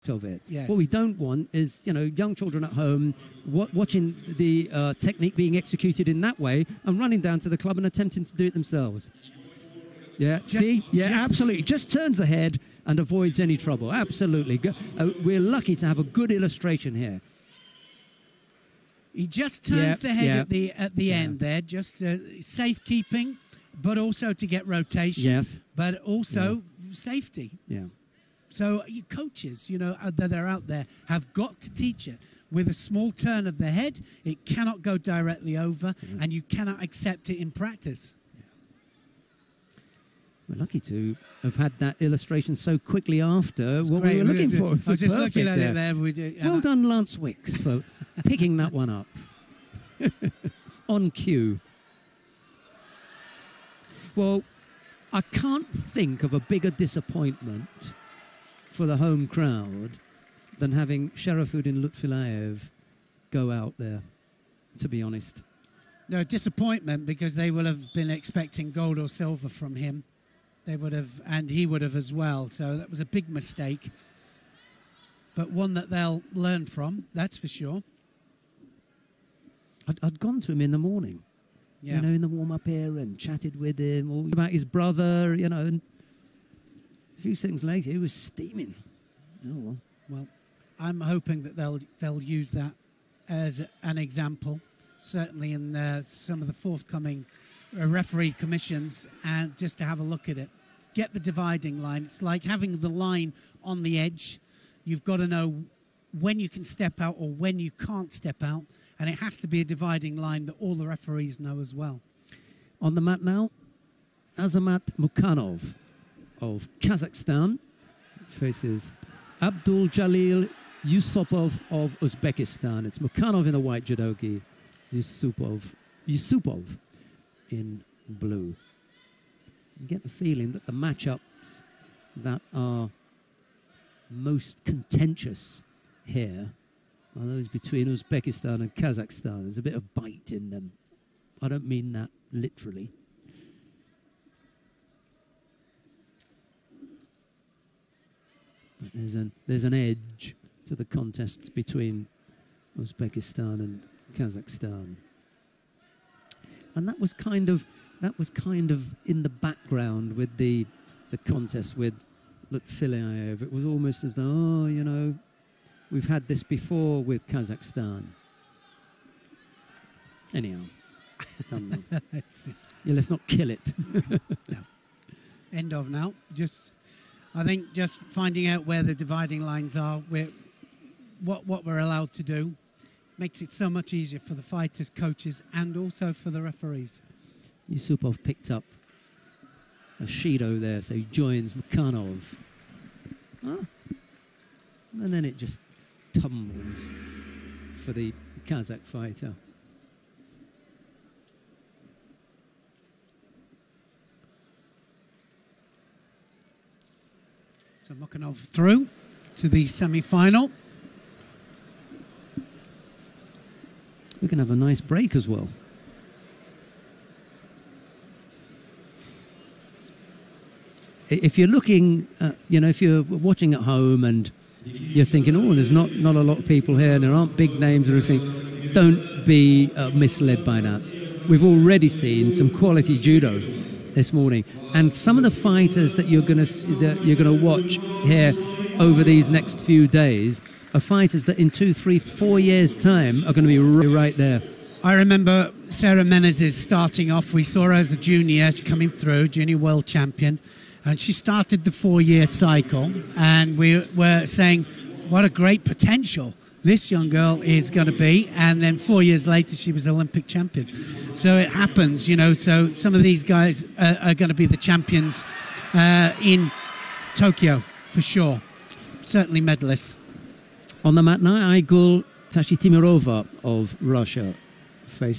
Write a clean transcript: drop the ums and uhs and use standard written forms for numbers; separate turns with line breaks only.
of it.
Yes.
What we don't want is, you know, young children at home watching the technique being executed in that way and running down to the club and attempting to do it themselves. Yeah, absolutely. Just turns the head and avoids any trouble. Absolutely. We're lucky to have a good illustration here.
He just turns the head at the end there, just safekeeping, but also to get rotation.
Yes.
But also safety.
Yeah.
So coaches, you know, that are out there have got to teach it. With a small turn of the head, it cannot go directly over, and you cannot accept it in practice.
We're lucky to have had that illustration so quickly after what
great.
we were looking for.
I was just looking at
there.
it there.
Well done, Lance Wicks, for picking that one up. On cue. Well, I can't think of a bigger disappointment for the home crowd than having Sharafuddin Lutfilayev go out there, to be honest.
No, disappointment, because they will have been expecting gold or silver from him. They would have, and he would have as well. So that was a big mistake, but one that they'll learn from, that's for sure.
I'd gone to him in the morning, you know, in the warm-up here, and chatted with him all about his brother, you know, and a few seconds later he was steaming. Oh,
well, I'm hoping that they'll use that as an example, certainly in some of the forthcoming referee commissions, and just to have a look at it. Get the dividing line. It's like having the line on the edge. You've got to know when you can step out or when you can't step out, and it has to be a dividing line that all the referees know as well.
On the mat now, Azamat Mukhanov of Kazakhstan faces Abdul Jalil Yusupov of Uzbekistan. It's Mukhanov in the white judogi, Yusupov in blue. You get the feeling that the matchups that are most contentious here are those between Uzbekistan and Kazakhstan. There's a bit of bite in them. I don't mean that literally. But there's an edge to the contests between Uzbekistan and Kazakhstan. And that was kind of in the background with the contest with Lutfilayev. It was almost as though, oh, you know, we've had this before with Kazakhstan. Anyhow, let's not kill it.
No. End of now. I think just finding out where the dividing lines are, what we're allowed to do, makes it so much easier for the fighters, coaches, and also for the referees.
Yusupov picked up a Shido there, so he joins Mukhanov. And then it just tumbles for the Kazakh fighter.
So Mukhanov through to the semi-final.
We can have a nice break as well. If you're looking, if you're watching at home and you're thinking, oh, there's not a lot of people here and there aren't big names or anything, don't be misled by that. We've already seen some quality judo this morning, and some of the fighters that you're going to watch here over these next few days are fighters that in 2, 3, 4 years' time are going to be right there.
I remember Sarah Menezes starting off. We saw her as a junior coming through, junior world champion, and she started the 4-year cycle, and we were saying, what a great potential this young girl is going to be. And then 4 years later, she was Olympic champion. So it happens, so some of these guys are going to be the champions in Tokyo, for sure. Certainly medalists.
On the mat now, Aigul Tashitimirova of Russia faces